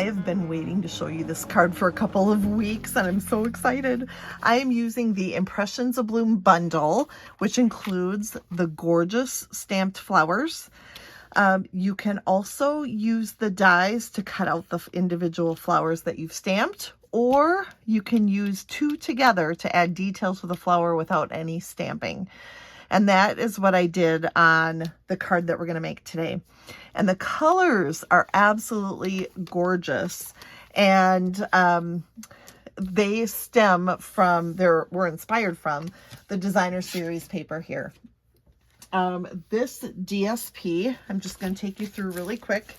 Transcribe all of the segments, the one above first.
I have been waiting to show you this card for a couple of weeks and I'm so excited. I am using the Impressions of Bloom bundle, which includes the gorgeous stamped flowers. You can also use the dies to cut out the individual flowers that you've stamped, or you can use two together to add detail to the flower without any stamping. And that is what I did on the card that we're going to make today. And the colors are absolutely gorgeous. And they stem from, were inspired from the Designer Series paper here. This DSP, I'm just going to take you through really quick,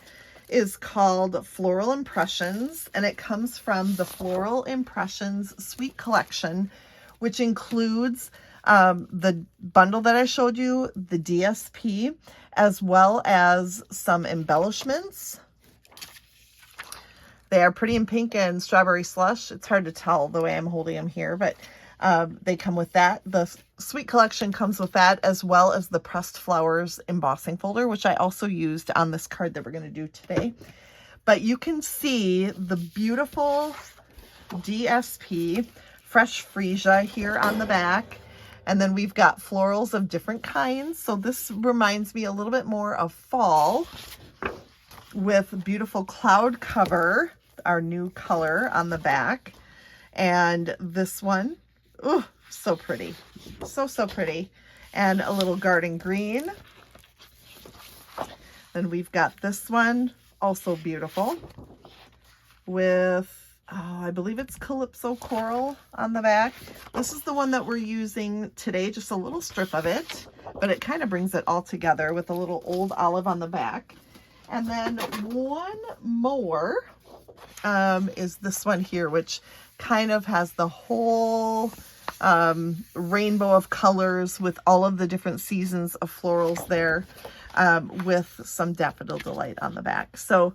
is called Floral Impressions, and it comes from the Floral Impressions Suite Collection, which includes the bundle that I showed you, the DSP, as well as some embellishments. They are pretty in pink and strawberry slush. It's hard to tell the way I'm holding them here, but they come with that. The Suite Collection comes with that, as well as the Pressed Flowers embossing folder, which I also used on this card that we're going to do today. But you can see the beautiful DSP, fresh freesia here on the back. And then we've got florals of different kinds. So this reminds me a little bit more of fall, with beautiful cloud cover, our new color on the back. And this one, oh, so pretty. So pretty. And a little garden green. Then we've got this one, also beautiful, with, oh, I believe it's Calypso Coral on the back. This is the one that we're using today, just a little strip of it, but it kind of brings it all together with a little old olive on the back. And then one more is this one here, which kind of has the whole rainbow of colors with all of the different seasons of florals there, with some Daffodil Delight on the back. So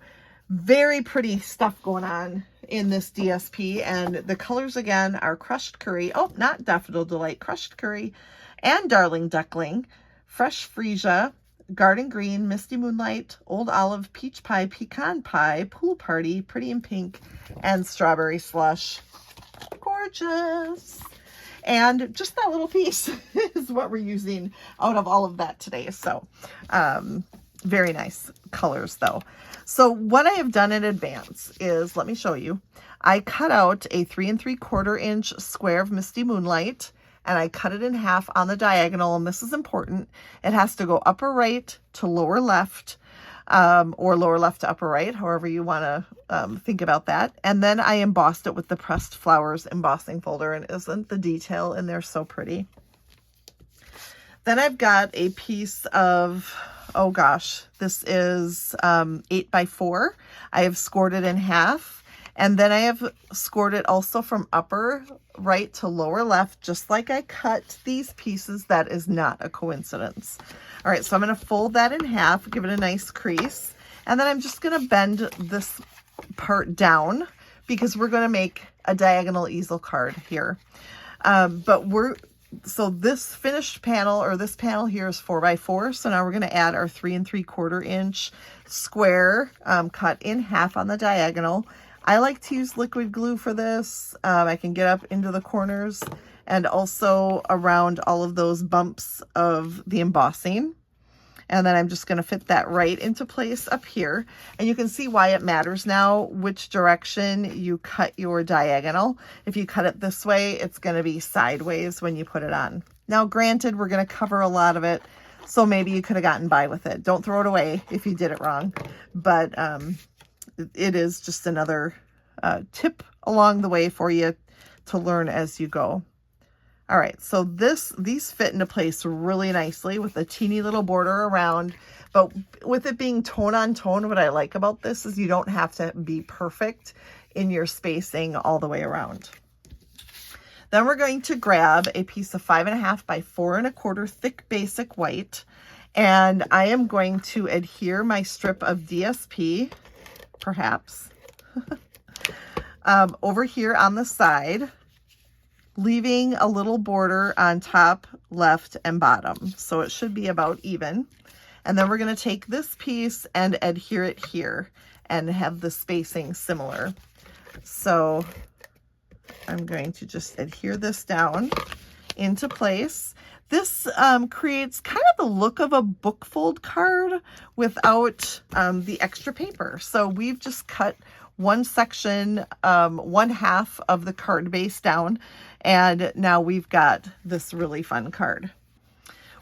very pretty stuff going on in this DSP. And the colors again are Crushed Curry, oh, not Daffodil Delight, Crushed Curry and Darling Duckling, Fresh Freesia, Garden Green, Misty Moonlight, Old Olive, Peach Pie, Pecan Pie, Pool Party, Pretty in Pink, and Strawberry Slush. Gorgeous. And just that little piece is what we're using out of all of that today. So very nice colors though. So what I have done in advance is, let me show you. I cut out a 3 3/4 inch square of Misty Moonlight, and I cut it in half on the diagonal. And this is important. It has to go upper right to lower left, or lower left to upper right, however you want to think about that. And then I embossed it with the Pressed Flowers embossing folder. And isn't the detail in there so pretty? Then I've got a piece of, oh gosh, this is 8 by 4. I have scored it in half. And then I have scored it also from upper right to lower left, just like I cut these pieces. That is not a coincidence. All right, so I'm going to fold that in half, give it a nice crease. And then I'm just going to bend this part down because we're going to make a diagonal easel card here. So this finished panel, or this panel here, is 4 by 4. So now we're going to add our 3 3/4 inch square cut in half on the diagonal. I like to use liquid glue for this. I can get up into the corners and also around all of those bumps of the embossing. And then I'm just going to fit that right into place up here. And you can see why it matters now which direction you cut your diagonal. If you cut it this way, it's going to be sideways when you put it on. Now, granted, we're going to cover a lot of it, so maybe you could have gotten by with it. Don't throw it away if you did it wrong. But it is just another tip along the way for you to learn as you go. All right, so these fit into place really nicely with a teeny little border around, but with it being tone on tone, what I like about this is you don't have to be perfect in your spacing all the way around. Then we're going to grab a piece of 5.5 by 4 1/4 thick basic white, and I am going to adhere my strip of DSP, perhaps, over here on the side, leaving a little border on top, left, and bottom. So it should be about even. And then we're going to take this piece and adhere it here and have the spacing similar. So I'm going to just adhere this down into place. This creates kind of the look of a book fold card without the extra paper. So we've just cut one section, one half of the card base down, and now we've got this really fun card.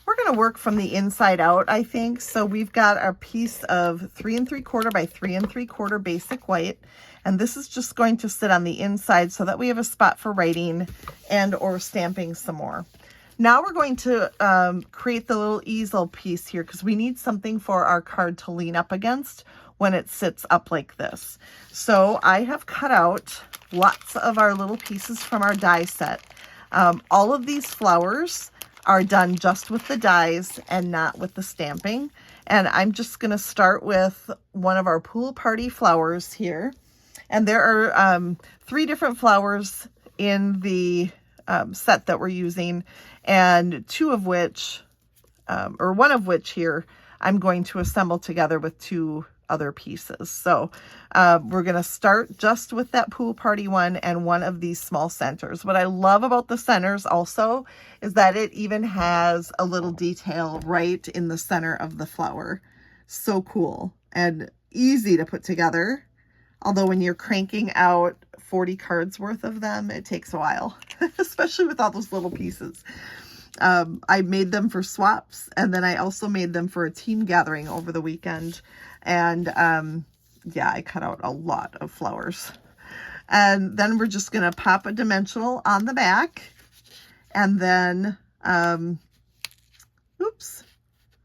We're going to work from the inside out, I think. So we've got our piece of 3 3/4 by 3 3/4 basic white, and this is just going to sit on the inside so that we have a spot for writing and or stamping some more. Now we're going to create the little easel piece here because we need something for our card to lean up against when it sits up like this. So I have cut out lots of our little pieces from our die set. All of these flowers are done just with the dies and not with the stamping. And I'm just going to start with one of our pool party flowers here. And there are 3 different flowers in the set that we're using, and 2 of which, or 1 of which here, I'm going to assemble together with 2 other pieces. So we're going to start just with that pool party one and 1 of these small centers. What I love about the centers also is that it even has a little detail right in the center of the flower. So cool and easy to put together. Although when you're cranking out 40 cards worth of them, it takes a while, especially with all those little pieces. I made them for swaps, and then I also made them for a team gathering over the weekend. And yeah, I cut out a lot of flowers. And then we're just going to pop a dimensional on the back. And then, oops,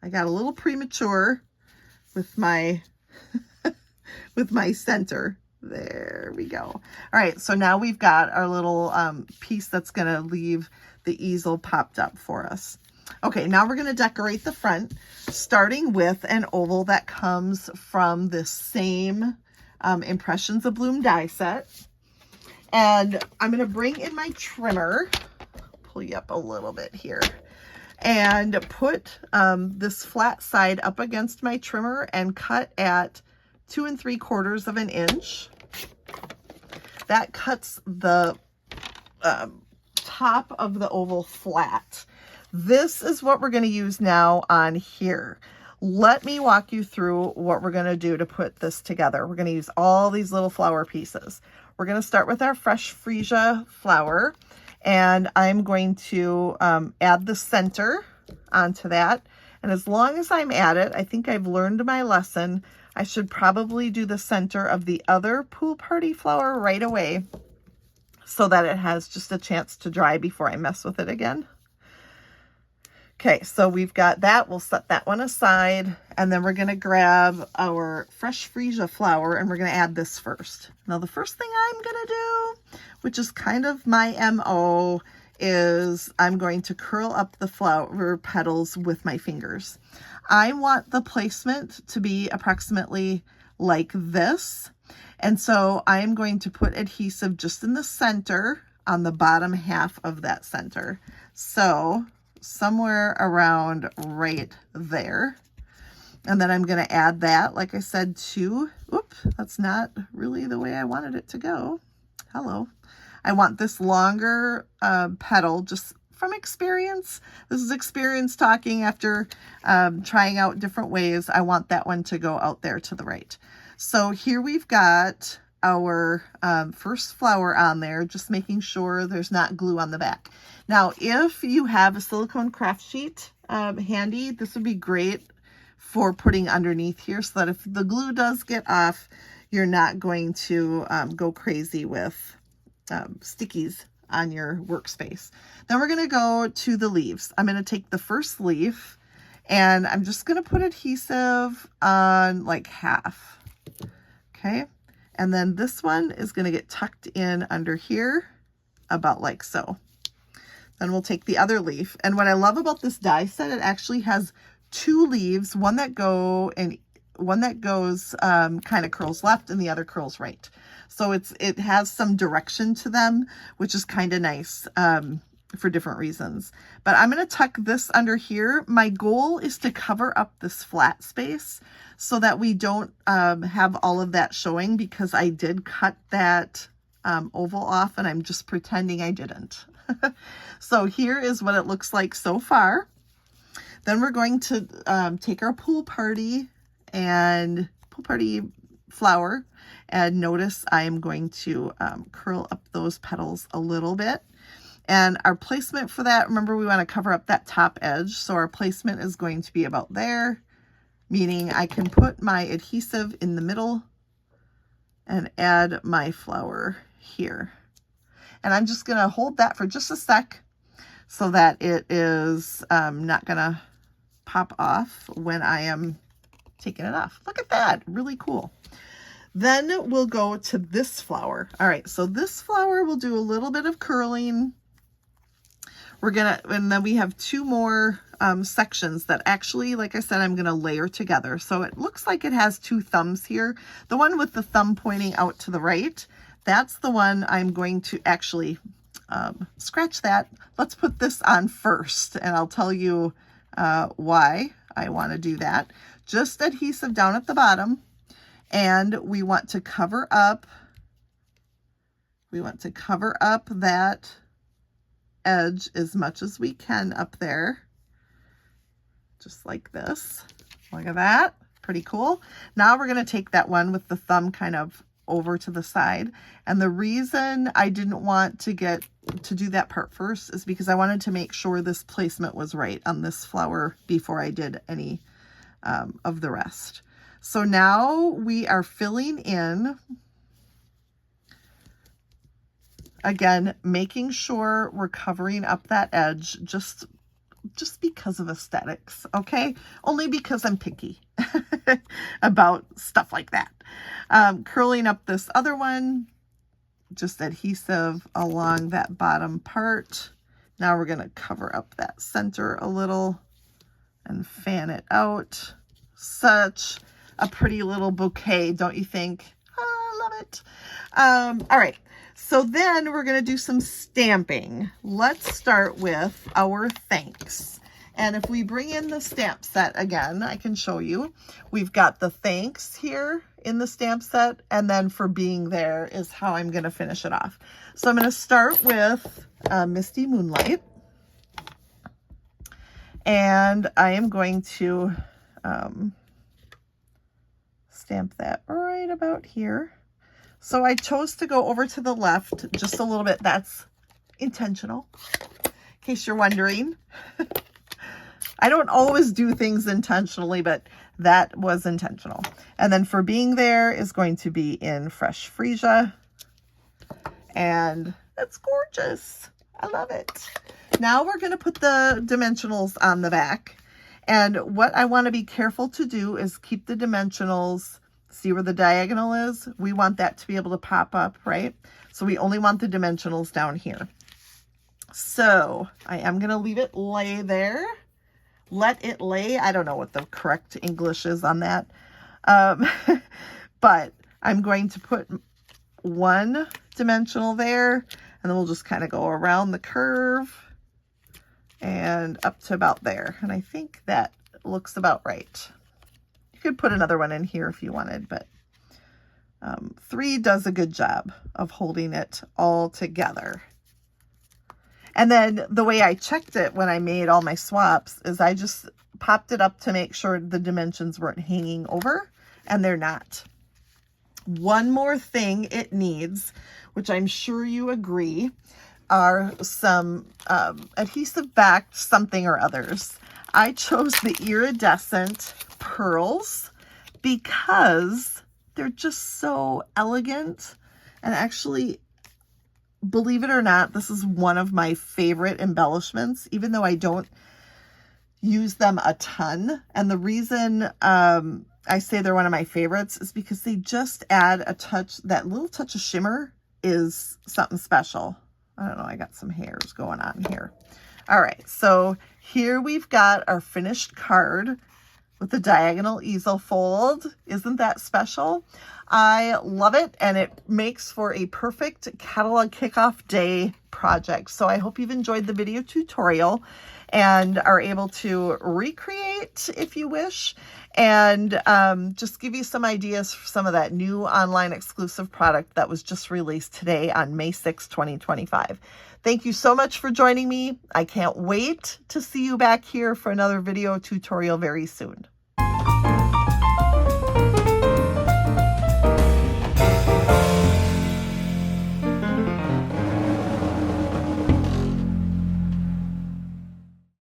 I got a little premature with my with my center. There we go. All right, so now we've got our little piece that's going to leave the easel popped up for us. Okay, now we're going to decorate the front, starting with an oval that comes from the same Impressions of Bloom die set. And I'm going to bring in my trimmer, pull you up a little bit here, and put this flat side up against my trimmer and cut at 2 3/4 of an inch. That cuts the top of the oval flat. This is what we're going to use now on here. Let me walk you through what we're going to do to put this together. We're going to use all these little flower pieces. We're going to start with our fresh Freesia flower, and I'm going to add the center onto that. And as long as I'm at it, I think I've learned my lesson. I should probably do the center of the other pool party flower right away so that it has just a chance to dry before I mess with it again. Okay, so we've got that. We'll set that one aside, and then we're going to grab our fresh Freesia flower, and we're going to add this first. Now, the first thing I'm going to do, which is kind of my MO, is I'm going to curl up the flower petals with my fingers. I want the placement to be approximately like this. And so I'm going to put adhesive just in the center on the bottom half of that center. So somewhere around right there. And then I'm going to add that, like I said, to, oops, that's not really the way I wanted it to go. Hello. I want this longer petal, just from experience. This is experience talking after trying out different ways. I want that one to go out there to the right. So here we've got our first flower on there, just making sure there's not glue on the back. Now, if you have a silicone craft sheet handy, this would be great for putting underneath here so that if the glue does get off, you're not going to go crazy with stickies on your workspace. Then we're going to go to the leaves. I'm going to take the first leaf and I'm just going to put adhesive on like half. Okay. And then this one is going to get tucked in under here about like so. Then we'll take the other leaf. And what I love about this die set, it actually has 2 leaves, one that goes kind of curls left and the other curls right. So it has some direction to them, which is kind of nice. for different reasons. But I'm going to tuck this under here. My goal is to cover up this flat space so that we don't have all of that showing, because I did cut that oval off and I'm just pretending I didn't. So here is what it looks like so far. Then we're going to take our pool party flower, and notice I am going to curl up those petals a little bit. And our placement for that, remember, we want to cover up that top edge. So our placement is going to be about there, meaning I can put my adhesive in the middle and add my flower here. And I'm just going to hold that for just a sec so that it is not going to pop off when I am taking it off. Look at that, really cool. Then we'll go to this flower. All right, so this flower will do a little bit of curling. And then we have two more sections that actually, like I said, I'm gonna layer together. So it looks like it has two thumbs here. The one with the thumb pointing out to the right, that's the one I'm going to actually scratch that. Let's put this on first, and I'll tell you why I wanna do that. Just adhesive down at the bottom. And we want to cover up that edge as much as we can up there, just like this. Look at that, pretty cool. Now we're going to take that one with the thumb kind of over to the side, and the reason I didn't want to do that part first is because I wanted to make sure this placement was right on this flower before I did any of the rest. So now we are filling in, again, making sure we're covering up that edge just because of aesthetics, okay? Only because I'm picky about stuff like that. Curling up this other one, just adhesive along that bottom part. Now we're gonna cover up that center a little and fan it out. Such a pretty little bouquet, don't you think? Oh, I love it. All right, so then we're going to do some stamping. Let's start with our thanks. And if we bring in the stamp set again, I can show you. We've got the thanks here in the stamp set, and then for being there is how I'm going to finish it off. So I'm going to start with Misty Moonlight. And I am going to stamp that right about here. So I chose to go over to the left just a little bit. That's intentional, in case you're wondering. I don't always do things intentionally, but that was intentional. And then for being there is going to be in Fresh Freesia. And that's gorgeous. I love it. Now we're going to put the dimensionals on the back. And what I want to be careful to do is keep the dimensionals, see where the diagonal is? We want that to be able to pop up, right? So we only want the dimensionals down here. So I am going to leave it lay there. Let it lay. I don't know what the correct English is on that. But I'm going to put one dimensional there, and then we'll just kind of go around the curve and up to about there. And I think that looks about right. You could put another one in here if you wanted, but 3 does a good job of holding it all together. And then the way I checked it when I made all my swaps is I just popped it up to make sure the dimensions weren't hanging over, and they're not. One more thing it needs, which I'm sure you agree, are some adhesive backed something or others. I chose the iridescent pearls because they're just so elegant. And actually, believe it or not, this is one of my favorite embellishments, even though I don't use them a ton. And the reason I say they're one of my favorites is because they just add a touch, that little touch of shimmer is something special. I don't know, I got some hairs going on here. All right, so here we've got our finished card with the diagonal easel fold. Isn't that special? I love it, and it makes for a perfect catalog kickoff day project. So I hope you've enjoyed the video tutorial and are able to recreate if you wish, and just give you some ideas for some of that new online exclusive product that was just released today on May 6, 2025. Thank you so much for joining me. I can't wait to see you back here for another video tutorial very soon.